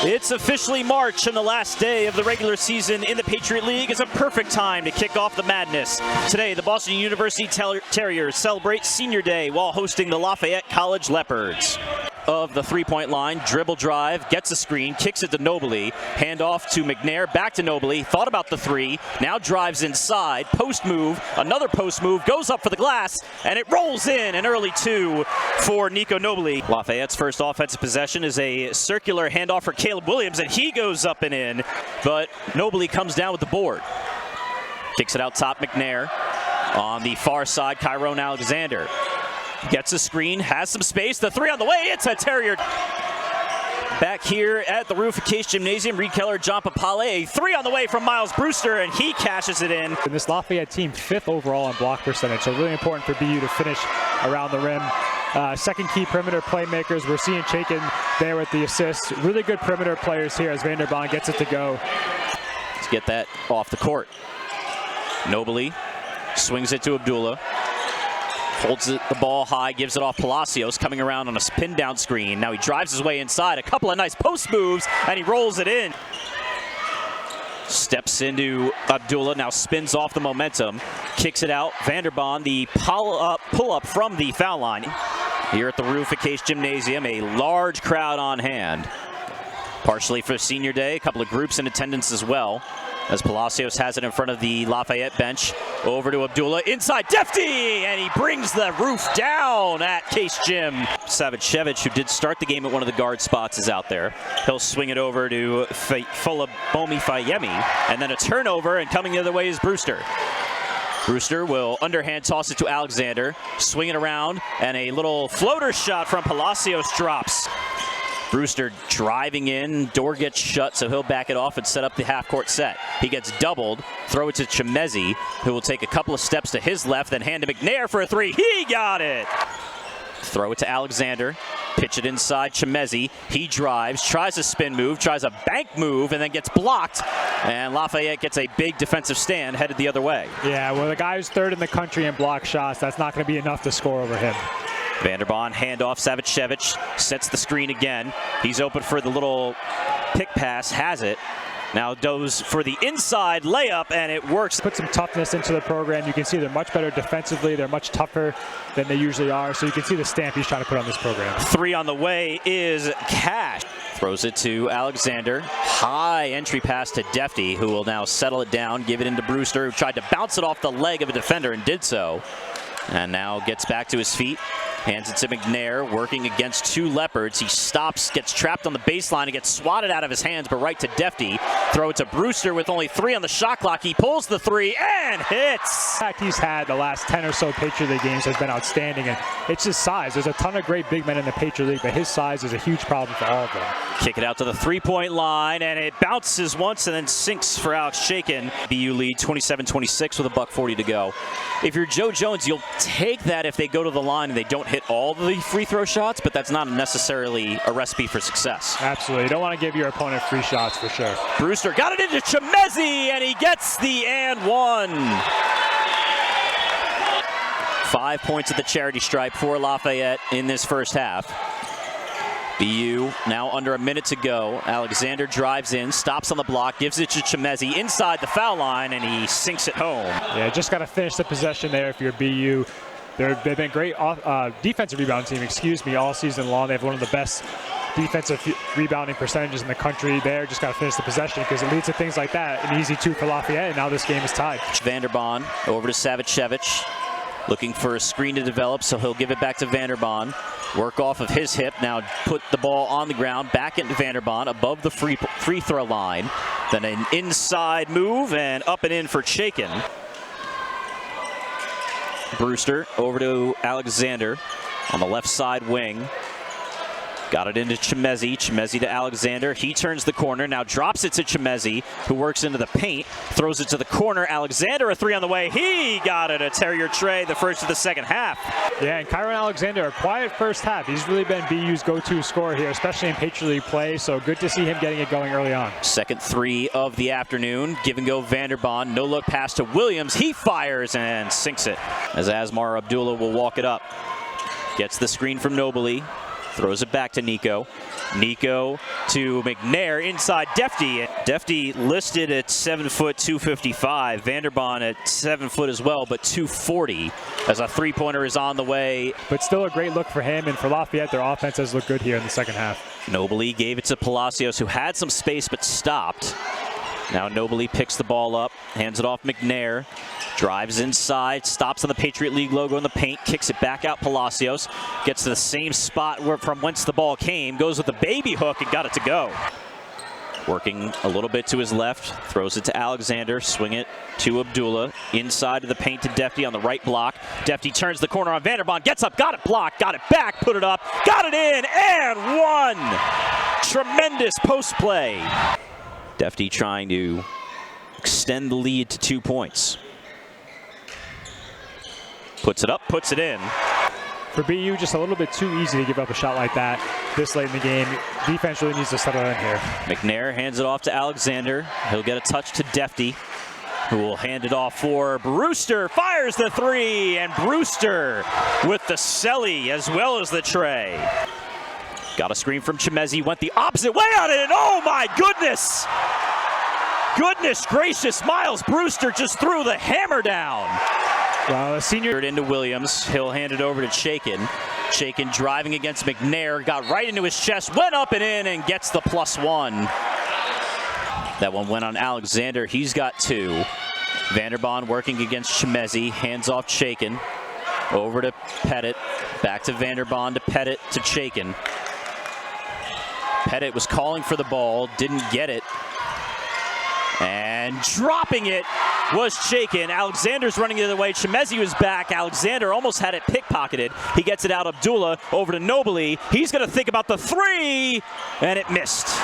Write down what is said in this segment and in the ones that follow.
It's officially March, and the last day of the regular season in the Patriot League is a perfect time to kick off the madness. Today, the Boston University Terriers celebrate Senior Day while hosting the Lafayette College Leopards. Of the three-point line, dribble drive, gets a screen, kicks it to Nobley, handoff to McNair, back to Nobley, thought about the three, now drives inside, post move, another post move, goes up for the glass, and it rolls in, an early two for Nico Nobley. Lafayette's first offensive possession is a circular handoff for Caleb Williams, and he goes up and in, but Nobley comes down with the board. Kicks it out top, McNair. On the far side, Kyron Alexander. Gets a screen, has some space, the three on the way, it's a Terrier. Back here at the roof of Case Gymnasium, Reed Keller, John Papale, a three on the way from Miles Brewster, and he cashes it in. And this Lafayette team 5th overall in block percentage, so really important for BU to finish around the rim. Second key perimeter playmakers, we're seeing Chaikin there with the assist. Really good perimeter players here as Vanderbond gets it to go. Let's get that off the court. Nobley swings it to Abdullah. Holds the ball high, gives it off Palacios, coming around on a spin down screen. Now he drives his way inside, a couple of nice post moves, and he rolls it in. Steps into Abdullah, now spins off the momentum, kicks it out. Vanderbond, the pull up from the foul line. Here at the roof of Case Gymnasium, a large crowd on hand. Partially for Senior Day, a couple of groups in attendance as well. As Palacios has it in front of the Lafayette bench. Over to Abdullah, inside, Defty! And he brings the roof down at Case Gym. Savicevic, who did start the game at one of the guard spots, is out there. He'll swing it over to Folabomi Fayemi. And then a turnover, and coming the other way is Brewster. Brewster will underhand toss it to Alexander. Swing it around, and a little floater shot from Palacios drops. Brewster driving in, door gets shut, so he'll back it off and set up the half-court set. He gets doubled, throw it to Chimezi, who will take a couple of steps to his left, then hand to McNair for a three. He got it! Throw it to Alexander, pitch it inside Chimezi. He drives, tries a spin move, tries a bank move, and then gets blocked. And Lafayette gets a big defensive stand headed the other way. Yeah, well, the guy who's 3rd in the country in block shots, that's not going to be enough to score over him. Vanderbond, handoff, Savicevic sets the screen again. He's open for the little pick pass, has it. Now goes for the inside layup, and it works. Put some toughness into the program. You can see they're much better defensively. They're much tougher than they usually are. So you can see the stamp he's trying to put on this program. Three on the way is Cash. Throws it to Alexander. High entry pass to Defty, who will now settle it down, give it into Brewster, who tried to bounce it off the leg of a defender and did so. And now gets back to his feet. Hands it to McNair, working against 2 Leopards. He stops, gets trapped on the baseline, and gets swatted out of his hands, but right to Defty. Throw it to Brewster with only 3 on the shot clock. He pulls the 3 and hits! The fact he's had the last 10 or so Patriot League games has been outstanding, and it's his size. There's a ton of great big men in the Patriot League, but his size is a huge problem for all of them. Kick it out to the 3-point line, and it bounces once and then sinks for Alex Chaikin. BU lead 27-26 with $1:40 to go. If you're Joe Jones, you'll take that if they go to the line and they don't hit all the free throw shots, but that's not necessarily a recipe for success. Absolutely. You don't want to give your opponent free shots for sure. Brewster got it into Chimezi, and he gets the and one. 5 points at the charity stripe for Lafayette in this first half. BU now under a minute to go. Alexander drives in, stops on the block, gives it to Chimezi inside the foul line, and he sinks it home. Yeah, just got to finish the possession there if you're BU. They've been great defensive rebounding team, all season long. They have one of the best defensive rebounding percentages in the country there. Just got to finish the possession because it leads to things like that. An easy 2 for Lafayette, and now this game is tied. Vanderbond over to Savicevic. Looking for a screen to develop, so he'll give it back to Vanderbond. Work off of his hip, now put the ball on the ground, back into Vanderbond, above the free throw line. Then an inside move, and up and in for Chaikin. Brewster over to Alexander on the left side wing. Got it into Chimezi. Chimezi to Alexander. He turns the corner. Now drops it to Chimezi, who works into the paint. Throws it to the corner. Alexander, a 3 on the way. He got it. A Terrier tray, the first of the second half. Yeah, and Kyron Alexander, a quiet first half. He's really been BU's go-to scorer here, especially in Patriot League play. So good to see him getting it going early on. Second 3 of the afternoon. Give and go Vanderbond. No look pass to Williams. He fires and sinks it. As Asmar Abdullah will walk it up. Gets the screen from Nobley. Throws it back to Nico. Nico to McNair inside Defty. Defty listed at 7 foot 255. Vanderbond at 7 foot as well, but 240 as a three-pointer is on the way. But still a great look for him, and for Lafayette, their offense has looked good here in the second half. Nobly gave it to Palacios, who had some space but stopped. Now Nobly picks the ball up, hands it off McNair. Drives inside, stops on the Patriot League logo in the paint, kicks it back out Palacios, gets to the same spot from whence the ball came, goes with the baby hook and got it to go. Working a little bit to his left, throws it to Alexander, swing it to Abdullah, inside of the paint to Defty on the right block. Defty turns the corner on Vanderbond, gets up, got it blocked, got it back, put it up, got it in, and one! Tremendous post play. Defty trying to extend the lead to 2 points. Puts it up, puts it in. For BU, just a little bit too easy to give up a shot like that this late in the game. Defense really needs to settle in here. McNair hands it off to Alexander. He'll get a touch to Defty, who will hand it off for Brewster. Fires the three, and Brewster with the celly as well as the tray. Got a screen from Chimezi, went the opposite way on it, and oh my goodness! Goodness gracious, Miles Brewster just threw the hammer down. Well, a senior into Williams. He'll hand it over to Chaikin. Chaikin driving against McNair, got right into his chest, went up and in, and gets the +1. That one went on Alexander. He's got 2. Vanderbond working against Chimezi, hands off Chaikin. Over to Pettit, back to Vanderbond, to Pettit, to Chaikin. Pettit was calling for the ball, didn't get it. And dropping it was Chaikin. Alexander's running the other way. Chimezi was back. Alexander almost had it pickpocketed. He gets it out. Abdullah over to Nobly. He's going to think about the three, and it missed.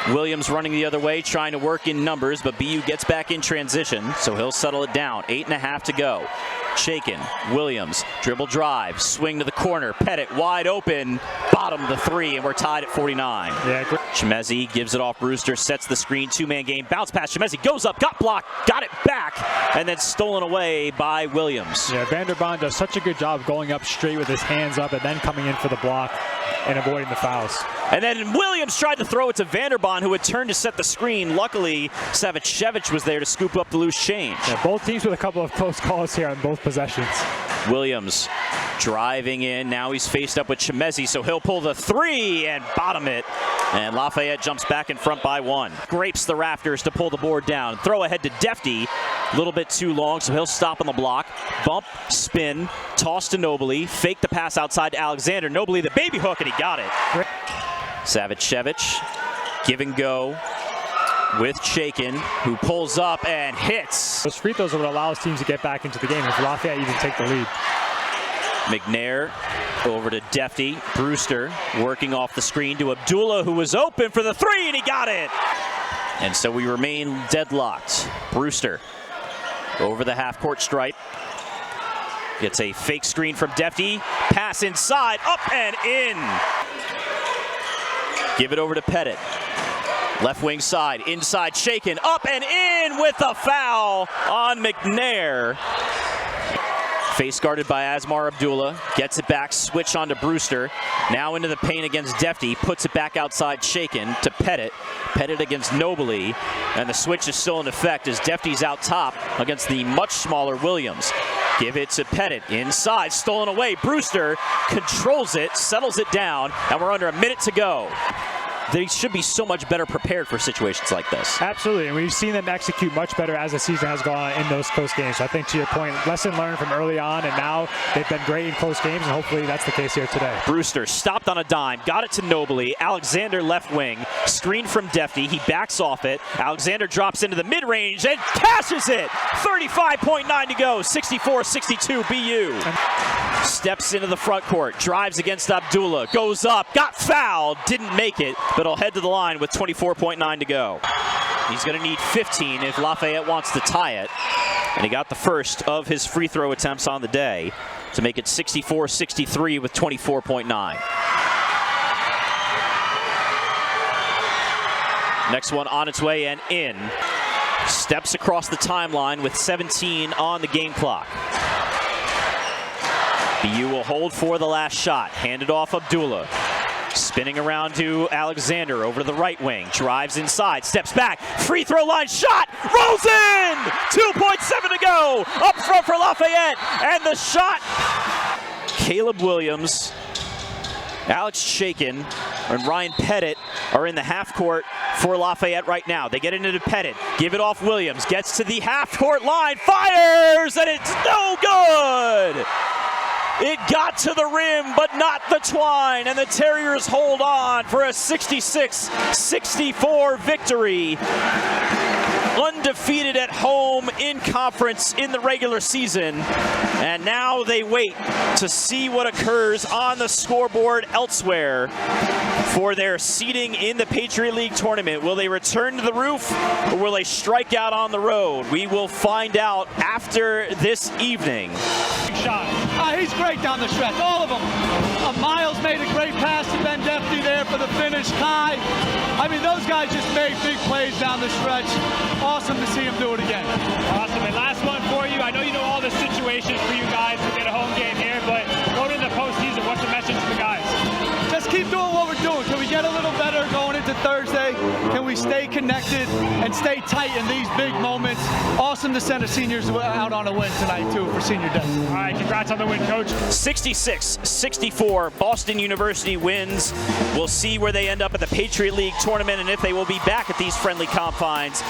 Williams running the other way, trying to work in numbers, but BU gets back in transition, so he'll settle it down. 8.5 to go. Chaikin, Williams, dribble drive, swing to the corner, Pettit wide open, bottom the three, and we're tied at 49. Yeah, Chimezi gives it off Brewster, sets the screen, two-man game, bounce pass, Chimezi goes up, got blocked, got it back, and then stolen away by Williams. Yeah, Vanderbond does such a good job going up straight with his hands up and then coming in for the block and avoiding the fouls. And then Williams tried to throw it to Vanderbond, who had turned to set the screen. Luckily, Savicevic was there to scoop up the loose change. Yeah, both teams with a couple of close calls here on both possessions. Williams driving in. Now he's faced up with Chimezi, so he'll pull the three and bottom it. And Lafayette jumps back in front by 1. Scrapes the rafters to pull the board down. Throw ahead to Defty. A little bit too long, so he'll stop on the block. Bump, spin, toss to Nobly. Fake the pass outside to Alexander. Nobly the baby hook, and he got it. Savicevic, give and go with Chaikin, who pulls up and hits. Those free throws are what allows teams to get back into the game if Lafayette even take the lead. McNair over to Defty. Brewster working off the screen to Abdullah, who was open for the three, and he got it. And so we remain deadlocked. Brewster over the half-court stripe. Gets a fake screen from Defty. Pass inside, up and in. Give it over to Pettit. Left wing side, inside Chaikin, up and in with a foul on McNair. Face guarded by Asmar Abdullah. Gets it back, switch on to Brewster. Now into the paint against Defty. Puts it back outside Chaikin to Pettit. Pettit against Nobly. And the switch is still in effect as Defty's out top against the much smaller Williams. Give it to Pettit. Inside, stolen away. Brewster controls it, settles it down, and we're under a minute to go. They should be so much better prepared for situations like this. Absolutely, and we've seen them execute much better as the season has gone on in those close games. So I think to your point, lesson learned from early on, and now they've been great in close games, and hopefully that's the case here today. Brewster stopped on a dime, got it to Nobly. Alexander left wing, screen from Defty. He backs off it. Alexander drops into the mid-range and cashes it. 35.9 to go, 64-62 BU. Steps into the front court, drives against Abdullah, goes up, got fouled, didn't make it, but he'll head to the line with 24.9 to go. He's going to need 15 if Lafayette wants to tie it. And he got the first of his free throw attempts on the day to make it 64-63 with 24.9. Next one on its way and in. Steps across the timeline with 17 on the game clock. BU will hold for the last shot. Handed off Abdullah. Spinning around to Alexander over to the right wing. Drives inside, steps back. Free throw line shot. Rolls in! 2.7 to go. Up front for Lafayette. And the shot. Caleb Williams, Alex Shakin, and Ryan Pettit are in the half court for Lafayette right now. They get into the Pettit. Give it off Williams. Gets to the half court line. Fires! And it's no good! It got to the rim, but not the twine, and the Terriers hold on for a 66-64 victory. Undefeated at home in conference in the regular season, and now they wait to see what occurs on the scoreboard elsewhere for their seeding in the Patriot League tournament. Will they return to the roof, or will they strike out on the road? We will find out after this evening. Shot. He's great down the stretch, all of them. Miles made a great pass to Ben Defty there for the finish. Kai, I mean, those guys just made big plays down the stretch. Awesome to see him do it again. Awesome. And last one for you. I know you know all the situations for you guys to get a home game here, but going into the postseason, what's the message to the guys? Just keep doing what we're doing. Can we get a little better going into Thursday? Can we stay connected and stay tight in these big moments? Awesome to send the seniors out on a win tonight, too, for senior day. All right, congrats on the win, Coach. 66-64, Boston University wins. We'll see where they end up at the Patriot League tournament and if they will be back at these friendly confines.